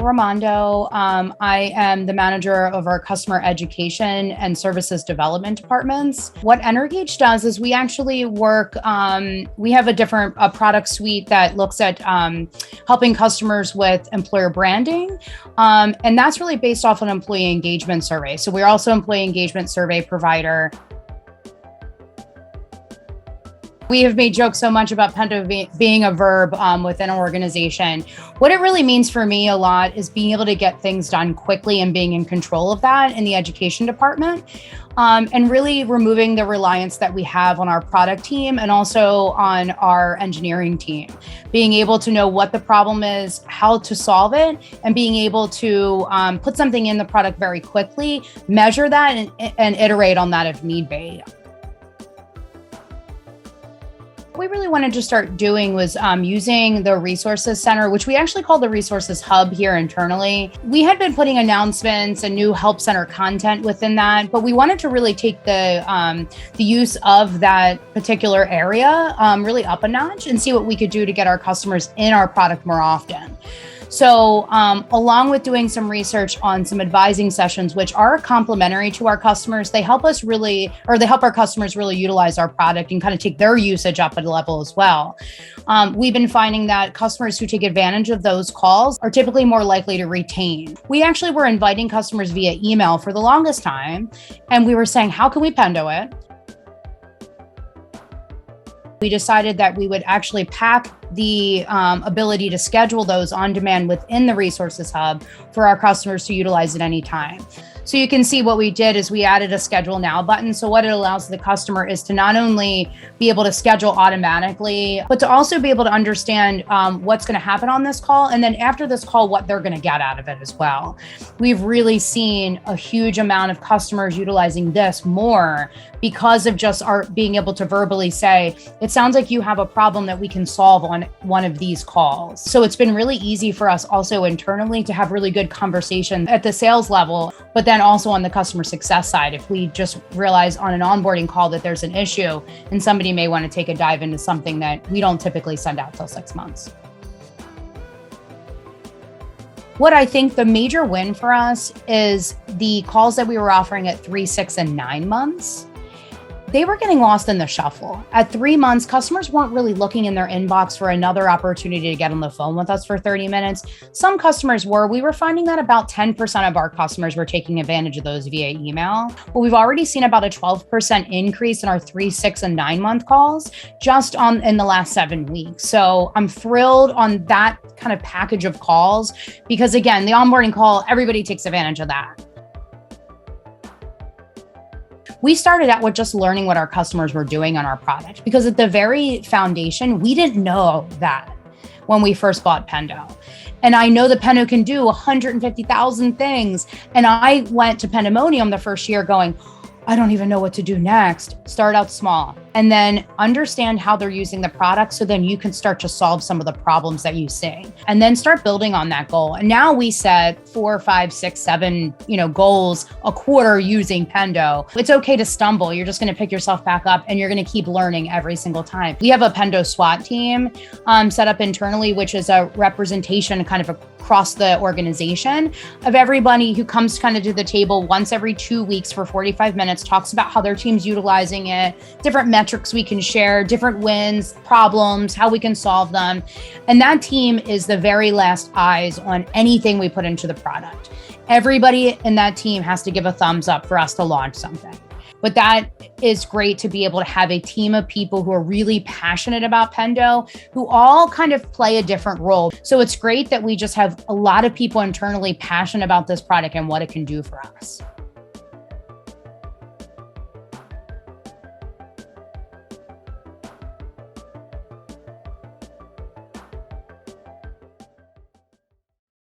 Ramondo. I am the manager of our customer education and services development departments. What Energage does is we actually work, we have a product suite that looks at helping customers with employer branding. And that's really based off an employee engagement survey. So we're also employee engagement survey provider. We have made jokes so much about Pendo being a verb within an organization. What it really means for me a lot is being able to get things done quickly and being in control of that in the education department, and really removing the reliance that we have on our product team and also on our engineering team. Being able to know what the problem is, how to solve it, and being able to put something in the product very quickly, measure that, and iterate on that if need be. What we really wanted to start doing was using the resources center, which we actually call the resources hub here internally. We had been putting announcements and new help center content within that, but we wanted to really take the use of that particular area really up a notch and see what we could do to get our customers in our product more often. So along with doing some research on some advising sessions, which are complementary to our customers, they help our customers really utilize our product and kind of take their usage up a level as well. We've been finding that customers who take advantage of those calls are typically more likely to retain. We actually were inviting customers via email for the longest time, and we were saying, how can we Pendo it? We decided that we would actually pack the ability to schedule those on demand within the resources hub for our customers to utilize at any time. So you can see what we did is we added a schedule now button. So what it allows the customer is to not only be able to schedule automatically, but to also be able to understand what's going to happen on this call. And then after this call, what they're going to get out of it as well. We've really seen a huge amount of customers utilizing this more because of just our being able to verbally say, it sounds like you have a problem that we can solve on one of these calls. So it's been really easy for us also internally to have really good conversation at the sales level, but then also on the customer success side, if we just realize on an onboarding call that there's an issue and somebody may want to take a dive into something that we don't typically send out till 6 months. What I think the major win for us is the calls that we were offering at 3, 6, and 9 months. They were getting lost in the shuffle. At 3 months, customers weren't really looking in their inbox for another opportunity to get on the phone with us for 30 minutes. Some customers were. We were finding that about 10% of our customers were taking advantage of those via email. But we've already seen about a 12% increase in our 3, 6, and 9 month calls just in the last 7 weeks. So I'm thrilled on that kind of package of calls because again, the onboarding call, everybody takes advantage of that. We started out with just learning what our customers were doing on our product because at the very foundation, we didn't know that when we first bought Pendo. And I know that Pendo can do 150,000 things. And I went to Pandemonium the first year going, I don't even know what to do next. Start out small and then understand how they're using the product so then you can start to solve some of the problems that you see and then start building on that goal. And now we set 4, 5, 6, 7, goals a quarter using Pendo. It's okay to stumble. You're just going to pick yourself back up and you're going to keep learning every single time. We have a Pendo SWAT team set up internally, which is a representation kind of across the organization of everybody who comes kind of to the table once every 2 weeks for 45 minutes, talks about how their team's utilizing it, different metrics we can share, different wins, problems, how we can solve them. And that team is the very last eyes on anything we put into the product. Everybody in that team has to give a thumbs up for us to launch something. But that is great to be able to have a team of people who are really passionate about Pendo, who all kind of play a different role. So it's great that we just have a lot of people internally passionate about this product and what it can do for us.